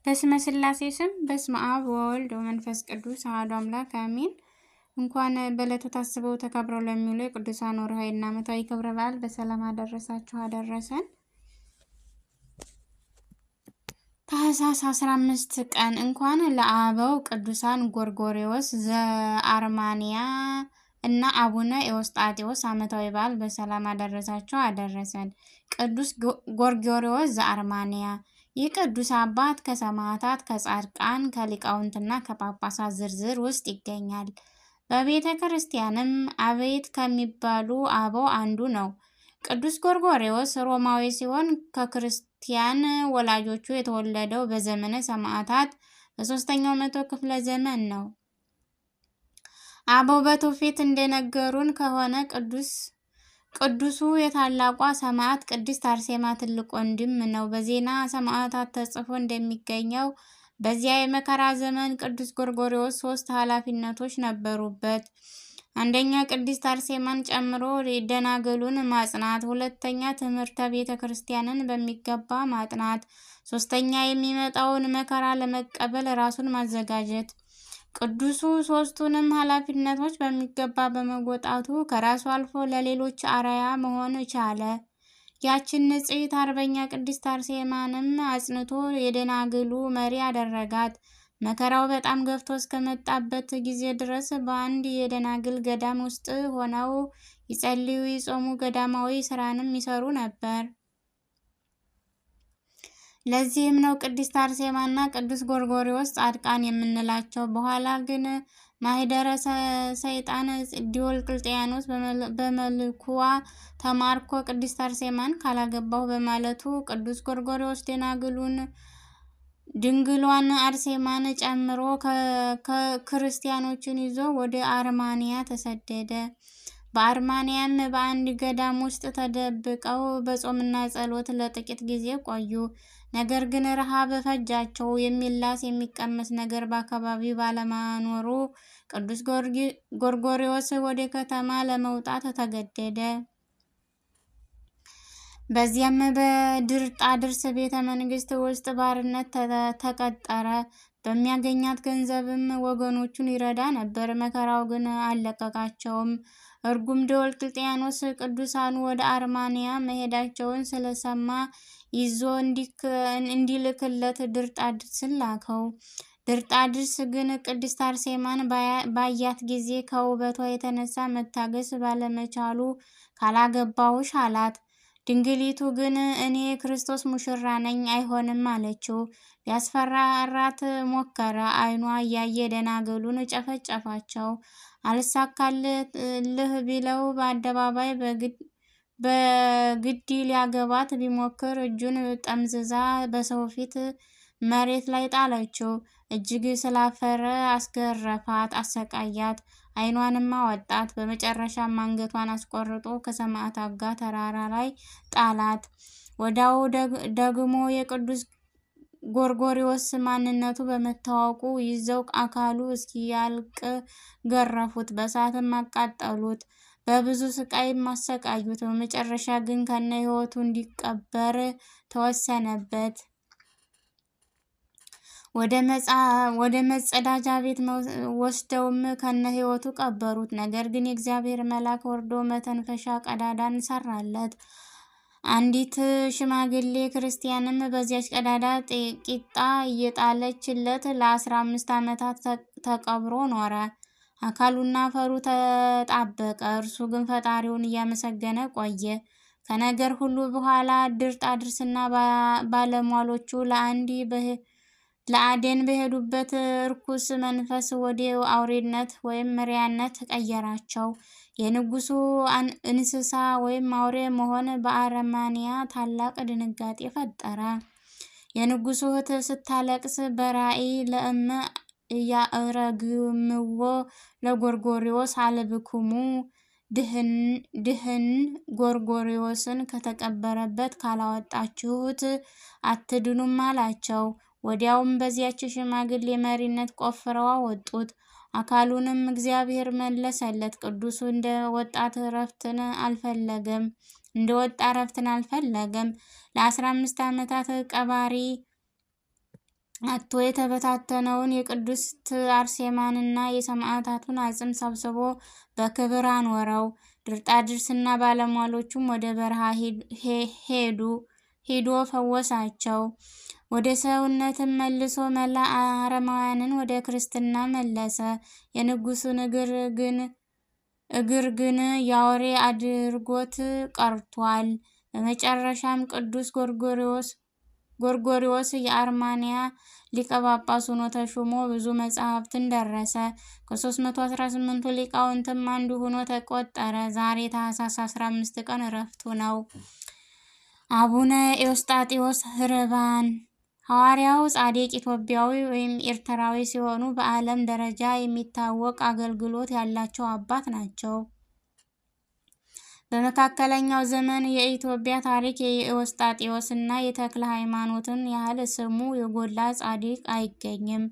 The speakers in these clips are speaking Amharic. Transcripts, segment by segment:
በስመ ሥላሴ ስም በስመ አብ ወወልድ ወመንፈስ ቅዱስ አሐዱ አምላክ አሜን። እንኳን በዕለቱ ታስበው ተከብረው ለሚውሉ የቅዱሳን ወርኃዊና ዓመታዊ ክብረ በዓል በሰላም አደረሳችሁ አደረሰን። ታኅሳስ 15 ቀን እንኳን ለአበው ቅዱሳን ጎርጎርዮስ ዘአርማንያ እና አቡነ ኤዎስጣቴዎስ ዓመታዊ በዓል በሰላም አደረሳችሁ አደረሰን። ቅዱስ ጎርጎርዮስ ዘአርማንያ ይህ ቅዱስ አባት ከሰማዕታት፣ ከጻድቃን፣ ከሊቃውንትና ከጳጳሳት ዝርዝር ውስጥ ይገኛል። በቤተ ክርስቲያንም አበይት ከሚባሉ አበው አንዱ ነው። ቅዱስ ጎርጎርዮስ ሮማዊ ሲሆን ከክርስቲያን ወላጆቹ የተወለደው በዘመነ ሰማዕታት በ3ኛው መቶ ክፍለ ዘመን ነው። አበው በትውፊት እንደነገሩን ከሆነ ቅዱሱ የታላቋ ሰማዕት ቅድስት አርሴማ ትልቅ ወንድም ነው። በዜና ሰማዕታት ተጽፎ እንደሚገኘው በዚያ የመከራ ዘመን ቅዱስ ጎርጎርዮስ 3 ኃላፊነቶች ነበሩበት። አንደኛ ቅድስት አርሴማን ጨምሮ ደናግሉን ማጽናት፣ ሁለተኛ ትምህርተ ቤተ ክርስቲያንን በሚገባ ማጥናት፣ ሶስተኛ የሚመጣውን መከራ ለመቀበል ራሱን ማዘጋጀት። ቅዱሱ 3ቱንም ኃላፊነቶች በሚገባ በመወጣቱ ከራሱ አልፎ ለሌሎች አርአያ መሆን ቻለ። ያችን ንጽሕት አርበኛ ቅድስት አርሴማንም አጽንቶ የደናግሉ መሪ አደረጋት። መከራው በጣም ገፍቶ እስከመጣበት ጊዜ ድረስ በአንድ የደናግል ገዳም ውስጥ ሆነው ይጸልዩ፣ ይጾሙ፣ ገዳማዊ ስራንም ይሰሩ ነበር። ለዚህም ነው ቅድስት አርሴማና ቅዱስ ጎርጎርዮስ ጻድቃን የምንላቸው። በኋላ ግን ማኅደረ ሰይጣን ዲዮቅልጥያኖስ በመልክዋ ተማርኮ ቅድስት አርሴማን ካላገባሁ በማለቱ ቅዱስ ጎርጎርዮስ ድንግሏን አርሴማን ጨምሮ ክርስቲያኖችን ይዞ ወደ አርማንያ ተሰደደ። በአርማንያም በአንድ ገዳም ውስጥ ተደብቀው በጾምና ጸሎት ለጥቂት ጊዜ ቆዩ። ነገር ግን ረሃብ ፈጃቸው። የሚላስ የሚቀመስ ነገር በአካባቢው ባለመኖሩ ቅዱስ ጎርጎርዮስ ወደ ከተማ ለመውጣት ተገደደ። በዚያም በድርጣድርስ ቤተ መንግስት ውስጥ ባርነት ተቀጠረ። በሚያገኛት ገንዘብም ወገኖቹን ይረዳ ነበር። መከራው ግን አልለቀቃቸውም። እርጉም ዲዮቅልጥያኖስ ቅዱሳኑ ወደ አርማንያ መሄዳቸውን ስለሰማ ይዞ እንዲልክለት ድርጣድርስን ላከው። ድርጣድርስ ግን ቅድስት አርሴማን ባያት ጊዜ ከውበቷ የተነሳ መታገስ ባለመቻሉ ካላገባውሽ አላት። ድንግሊቱ ግን እኔ ክርስቶስ ሙሽራ ነኝ አይሆንም አለችው። ሊያስፈራራት ሞከረ። ዓይኗ እያየ ደናግሉን ጨፈጨፋቸው። አልሳካልህ ቢለው በአደባባይ በግድ ሊያገባት ቢሞክር እጁን ጠምዝዛ በሰው ፊት መሬት ላይ ጣለችው። እጅግ ስላፈረ አስገረፋት፣ አሰቃያት፣ ዓይኗንም አወጣት። በመጨረሻም አንገቷን አስቆርጦ ከሰማዕታት ጋር ተራራ ላይ ጣላት። ወዲያው ደግሞ የቅዱስ ጎርጎርዮስ ማንነቱ በመታወቁ ይዘው አካሉ እስኪያልቅ ገረፉት፣ በእሳትም አቃጠሉት፣ በብዙ ስቃይም አሰቃዩት። በመጨረሻ ግን ከነ ሕይወቱ እንዲቀበር ተወሰነበት። ወደ መጸዳጃ ቤት ወስደውም ከነ ሕይወቱ ቀበሩት። ነገር ግን የእግዚአብሔር መልአክ ወርዶ መተንፈሻ ቀዳዳን ሰራለት። አንዲት ሽማግሌ ክርስቲያንም በዚያች ቀዳዳ ቂጣ እየጣለችለት ለ15 ዓመታት ተቀብሮ ኖረ። አካሉና አፈሩ ተጣበቀ። እርሱ ግን ፈጣሪውን እያመሰገነ ቆየ። ከነገር ሁሉ በኋላ ድርጣድርስና ባለሟሎቹ ለአዴን በሄዱበት ርኩስ መንፈስ ወደ አውሬነት ወይም እሪያነት ቀየራቸው። የንጉሱ እንስሳ ወይም አውሬ መሆን በአርማንያ ታላቅ ድንጋጤ ፈጠረ። የንጉሱ እህት ስታለቅስ በራእይ ለእመ ያእረግምዎ ለጎርጎርዮስ አልብክሙ ድህን ጎርጎርዮስን ከተቀበረበት ካላወጣችሁት አትድኑም አላቸው። ወዲያውም በዚያች ሽማግሌ መሪነት ቆፍረው አወጡት። አካሉንም እግዚአብሔር መለሰለት። ቅዱሱ እንደ ወጣ እረፍትን አልፈለገም። ለ15 ዓመታት ቀባሪ አቶ የተበታተነውን የቅድስት አርሴማንና የሰማዕታቱን አጽም ሰብስቦ በክብር አኖረው። ድርጣድርስና ባለሟሎቹም ወደ በረሃ ሄዶ ፈወሳቸው። ወደ ሰውነትም መልሶ መላ አረማውያንን ወደ ክርስትና መለሰ። የንጉሱን እግር ግን የአውሬ አድርጎት ቀርቷል። በመጨረሻም ቅዱስ ጎርጎሪዎስ የአርማንያ ሊቀ ጳጳስ ሆኖ ተሾሞ ብዙ መጻሕፍትን ደረሰ። ከ318ቱ ሊቃውንትም አንዱ ሆኖ ተቆጠረ። ዛሬ ታኅሳስ 15 ቀን ዕረፍቱ ነው። አቡነ ኤዎስጣቴዎስ ህርባን ሐዋርያው ጻድቅ ኢትዮጵያዊ ወይም ኤርትራዊ ሲሆኑ በዓለም ደረጃ የሚታወቅ አገልግሎት ያላቸው አባት ናቸው። በመካከለኛው ዘመን የኢትዮጵያ ታሪክ የኤዎስጣቴዎስ እና የተክለ ሃይማኖትን ያህል ስሙ የጎላ ጻድቅ አይገኝም።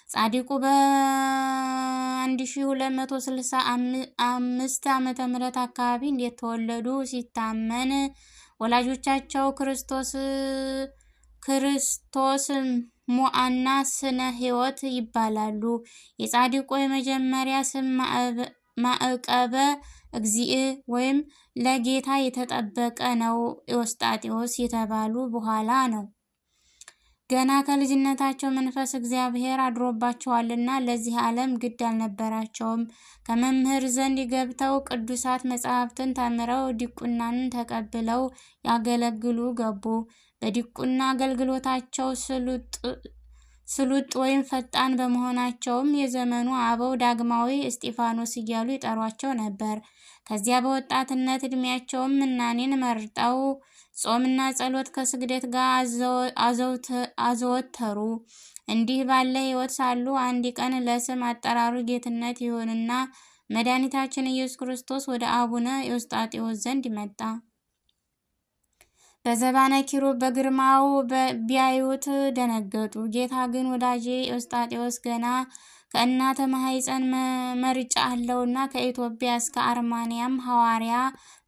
ጻድቁ በ1265 ዓመተ ምህረት አካባቢ እንደተወለዱ ሲታመን ወላጆቻቸው ክርስቶስ ሞዐና ስነ ሕይወት ይባላሉ። የጻድቁ የመጀመሪያ ስም ማዕቀበ እግዚእ ወይም ለጌታ የተጠበቀ ነው። ኤዎስጣቴዎስ የተባሉ በኋላ ነው። ገና ከልጅነታቸው መንፈስ እግዚአብሔር አድሮባቸዋልና ለዚህ ዓለም ግድ አልነበራቸውም። ከመምህር ዘንድ ገብተው ቅዱሳት መጻሕፍትን ተምረው ዲቁናን ተቀብለው ያገለግሉ ገቡ። በዲቁና አገልግሎታቸው ስሉጥ ወይም ፈጣን በመሆናቸውም የዘመኑ አበው ዳግማዊ እስጢፋኖስ እያሉ ይጠሯቸው ነበር። ከዚያ በወጣትነት ዕድሜያቸውም ምናኔን መርጠው ጾምና ጸሎት ከስግደት ጋር አዘወተሩ። እንዲህ ባለ ሕይወት ሳሉ አንድ ቀን ለስም አጠራሩ ጌትነት ይሁንና መድኃኒታችን ኢየሱስ ክርስቶስ ወደ አቡነ ኤዎስጣቴዎስ ዘንድ መጣ። በዘባነ ኪሩብ በግርማው ቢያዩት ደነገጡ። ጌታ ግን ወዳጄ ኤዎስጣቴዎስ ገና ከእናተ ማኅፀን መርጬሃለሁና ከኢትዮጵያ እስከ አርማንያም ሐዋርያ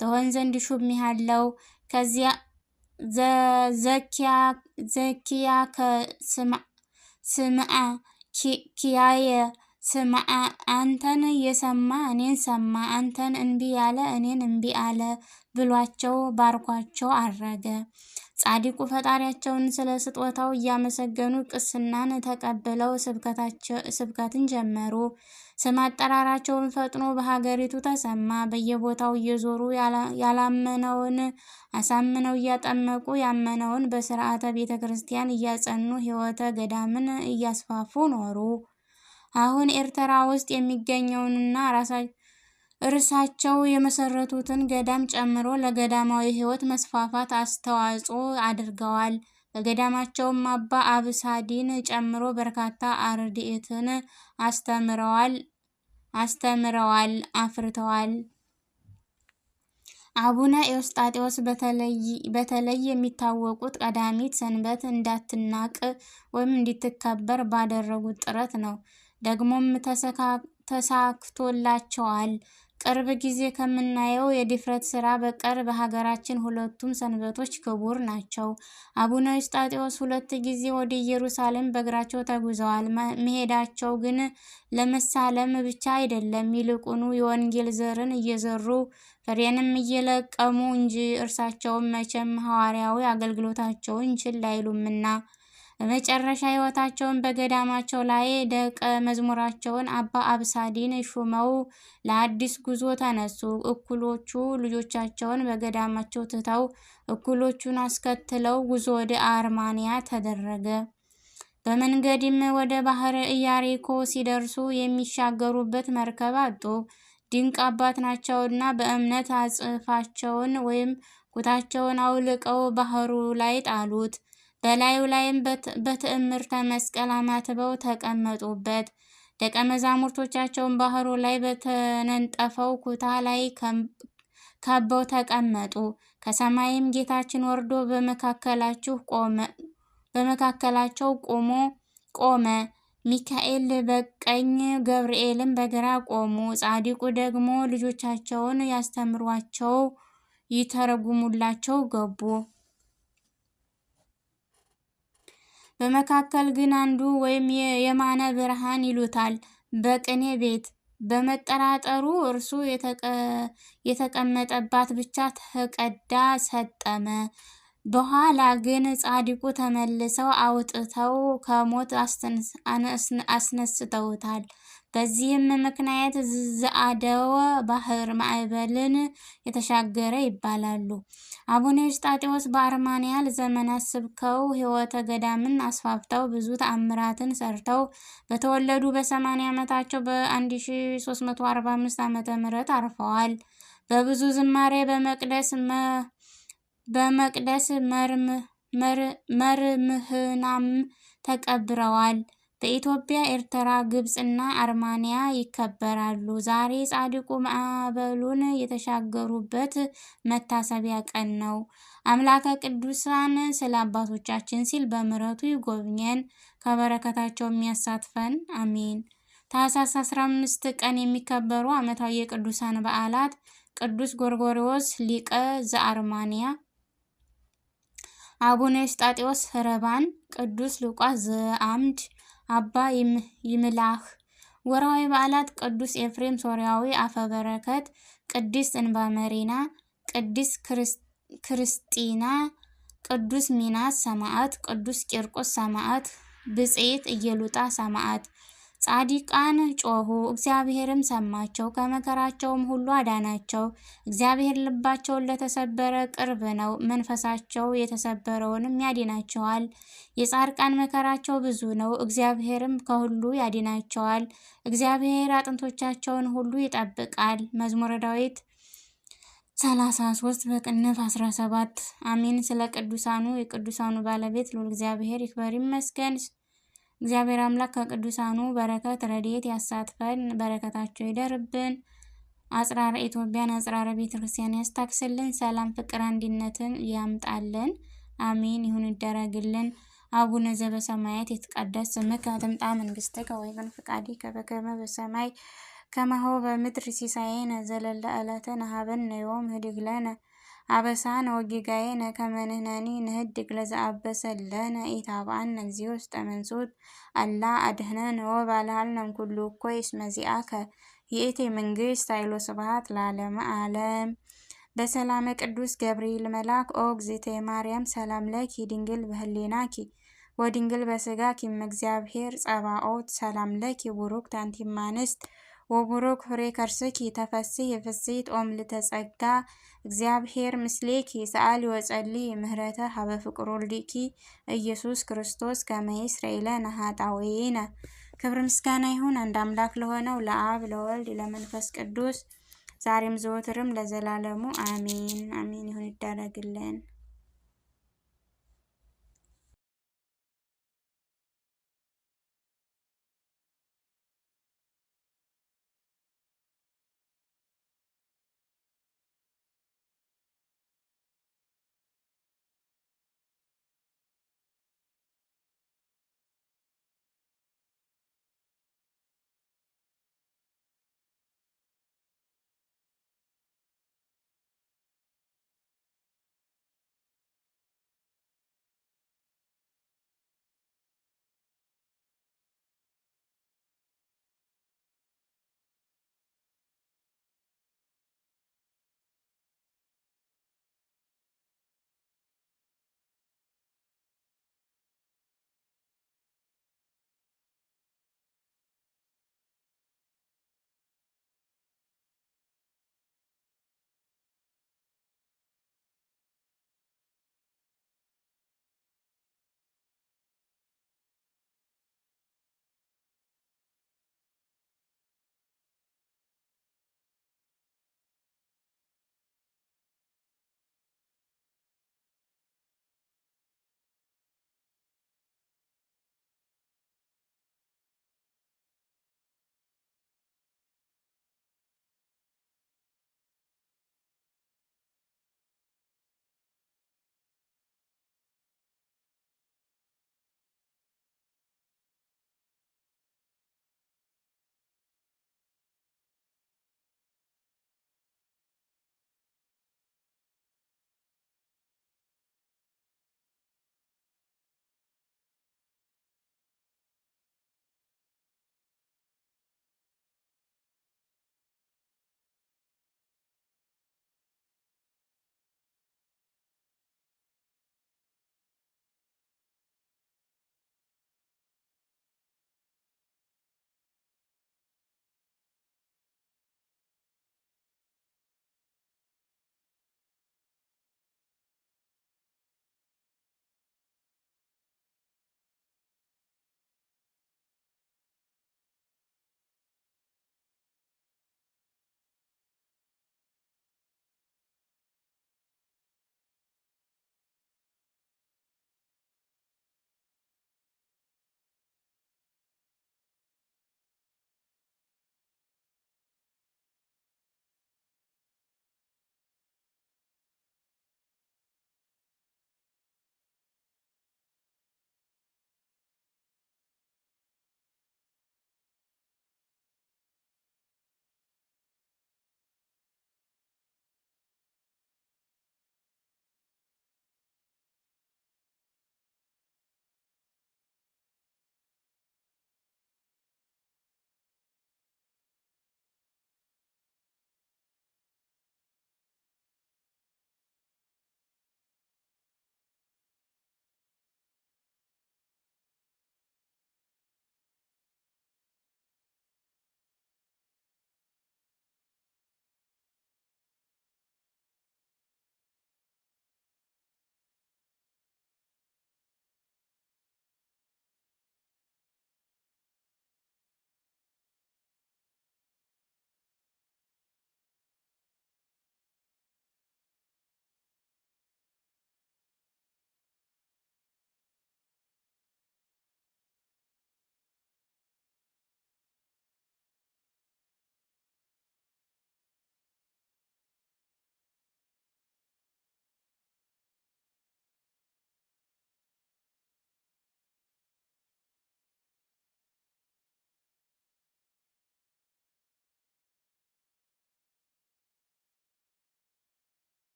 ትሆን ዘንድ ሹሜሃለሁ። ከዚያ ዘኪያከ ስምዐ ኪያየ ስምዐ አንተን የሰማ እኔን ሰማ፣ አንተን እንቢ ያለ እኔን እንቢ አለ ብሏቸው ባርኳቸው አረገ። ጻድቁ ፈጣሪያቸውን ስለ ስጦታው እያመሰገኑ ቅስናን ተቀብለው ስብከትን ጀመሩ። ስም አጠራራቸውን ፈጥኖ በሀገሪቱ ተሰማ። በየቦታው እየዞሩ ያላመነውን አሳምነው እያጠመቁ ያመነውን በስርዓተ ቤተ ክርስቲያን እያጸኑ ሕይወተ ገዳምን እያስፋፉ ኖሩ። አሁን ኤርትራ ውስጥ የሚገኘውንና እርሳቸው የመሰረቱትን ገዳም ጨምሮ ለገዳማዊ ሕይወት መስፋፋት አስተዋጽኦ አድርገዋል። በገዳማቸውም አባ አብሳዲን ጨምሮ በርካታ አርድእትን አፍርተዋል። አቡነ ኤዎስጣቴዎስ በተለይ የሚታወቁት ቀዳሚት ሰንበት እንዳትናቅ ወይም እንድትከበር ባደረጉት ጥረት ነው። ደግሞም ተሳክቶላቸዋል። ቅርብ ጊዜ ከምናየው የድፍረት ስራ በቀር በሀገራችን ሁለቱም ሰንበቶች ክቡር ናቸው። አቡነ ኤዎስጣቴዎስ 2 ጊዜ ወደ ኢየሩሳሌም በእግራቸው ተጉዘዋል። መሄዳቸው ግን ለመሳለም ብቻ አይደለም፣ ይልቁኑ የወንጌል ዘርን እየዘሩ ፍሬንም እየለቀሙ እንጂ እርሳቸውም መቼም ሐዋርያዊ አገልግሎታቸውን ችላ አይሉምና። በመጨረሻ ሕይወታቸውን በገዳማቸው ላይ ደቀ መዝሙራቸውን አባ አብሳዲን ሹመው ለአዲስ ጉዞ ተነሱ። እኩሎቹ ልጆቻቸውን በገዳማቸው ትተው እኩሎቹን አስከትለው ጉዞ ወደ አርማንያ ተደረገ። በመንገድም ወደ ባህረ ኢያሪኮ ሲደርሱ የሚሻገሩበት መርከብ አጡ። ድንቅ አባት ናቸውና በእምነት አጽፋቸውን ወይም ኩታቸውን አውልቀው ባህሩ ላይ ጣሉት። በላዩ ላይም በትዕምርተ መስቀል አማትበው ተቀመጡበት። ደቀ መዛሙርቶቻቸውን ባህሩ ላይ በተነጠፈው ኩታ ላይ ከበው ተቀመጡ። ከሰማይም ጌታችን ወርዶ በመካከላቸው ቆመ። ሚካኤል በቀኝ ገብርኤልም በግራ ቆሙ። ጻድቁ ደግሞ ልጆቻቸውን ያስተምሯቸው ይተረጉሙላቸው ገቡ። በመካከል ግን አንዱ ወይም የማነ ብርሃን ይሉታል በቅኔ ቤት በመጠራጠሩ እርሱ የተቀመጠባት ብቻ ተቀዳ ሰጠመ። በኋላ ግን ጻድቁ ተመልሰው አውጥተው ከሞት አስነስተውታል። በዚህም ምክንያት ዘአደወ ባህር ማዕበልን የተሻገረ ይባላሉ። አቡነ ኤዎስጣቴዎስ በአርማንያ ዘመናት ስብከው ሕይወተ ገዳምን አስፋፍተው ብዙ ተአምራትን ሰርተው በተወለዱ በ80 ዓመታቸው በ1345 ዓመተ ምህረት አርፈዋል። በብዙ ዝማሬ በመቅደስ መርምህናም ተቀብረዋል። በኢትዮጵያ፣ ኤርትራ፣ ግብጽ እና አርማንያ ይከበራሉ። ዛሬ ጻድቁ ማዕበሉን የተሻገሩበት መታሰቢያ ቀን ነው። አምላከ ቅዱሳን ስለ አባቶቻችን ሲል በምሕረቱ ይጎብኘን፣ ከበረከታቸው የሚያሳትፈን አሜን። ታኅሳስ 15 ቀን የሚከበሩ ዓመታዊ የቅዱሳን በዓላት ቅዱስ ጎርጎርዮስ ሊቀ ዘአርማንያ፣ አቡነ ኤዎስጣቴዎስ ረባን፣ ቅዱስ ሉቃስ ዘአምድ፣ አባ ይምላህ። ወርሃዊ በዓላት ቅዱስ ኤፍሬም ሶርያዊ አፈ በረከት፣ ቅድስት እንባመሪና፣ ቅድስት ክርስቲና፣ ቅዱስ ሚናስ ሰማዕት፣ ቅዱስ ቂርቆስ ሰማዕት፣ ብጽዕት ኢየሉጣ ሰማዕት። ጻድቃን ጮኹ፣ እግዚአብሔርም ሰማቸው፣ ከመከራቸውም ሁሉ አዳናቸው። እግዚአብሔር ልባቸውን ለተሰበረ ቅርብ ነው፣ መንፈሳቸው የተሰበረውንም ያድናቸዋል። የጻድቃን መከራቸው ብዙ ነው፣ እግዚአብሔርም ከሁሉ ያድናቸዋል። እግዚአብሔር አጥንቶቻቸውን ሁሉ ይጠብቃል። መዝሙረ ዳዊት 33 በቅንፍ 17 አሜን። ስለ ቅዱሳኑ የቅዱሳኑ ባለቤት ልዑል እግዚአብሔር ይክበር ይመስገን። እግዚአብሔር አምላክ ከቅዱሳኑ በረከት ረድኤት ያሳትፈን፣ በረከታቸው ይደርብን። አጽራረ ኢትዮጵያን አጽራረ ቤተክርስቲያን ያስታክስልን። ሰላም፣ ፍቅር፣ አንድነትን ያምጣልን። አሜን። ይሁን ይደረግልን። አቡነ ዘበሰማያት ይትቀደስ ስምከ ትምጻእ መንግሥትከ ወይኩን ፈቃድከ በከመ በሰማይ ከማሁ በምድር ሲሳየነ ዘለለ ዕለትነ ሀበነ ዮም ህድግ ለነ አበሳነ ወጌጋየነ ከመ ንሕነኒ ንህድግ ለዘአበሰ ለነ ኢታብአነ እግዚኦ ውስተ መንሱት አላ አድኅነነ ወባልሐነ እምኩሉ እኩይ እስመ ዚአከ ይእቲ መንግሥት ኃይል ወስብሐት ለዓለመ ዓለም። በሰላመ ቅዱስ ገብርኤል መልአክ ኦ እግዝእትየ ማርያም ሰላም ለኪ ድንግል በህሊናኪ ወድንግል በስጋኪ እምእግዚአብሔር ጸባኦት ሰላም ለኪ ቡሩክት አንቲ እምአንስት ወቡሩክ ፍሬ ከርስኪ ተፈሥሒ ፍሥሕት ኦም ልተጸጋ እግዚአብሔር ምስሌኪ ሰአሊ ወጸሊ ምህረተ ሀበ ፍቁር ወልድኪ ኢየሱስ ክርስቶስ ከመ ይስረይ ለነ ኃጣውኢነ። ክብር ምስጋና ይሁን አንድ አምላክ ለሆነው ለአብ ለወልድ ለመንፈስ ቅዱስ ዛሬም ዘወትርም ለዘላለሙ አሜን አሜን። ይሁን ይደረግልን።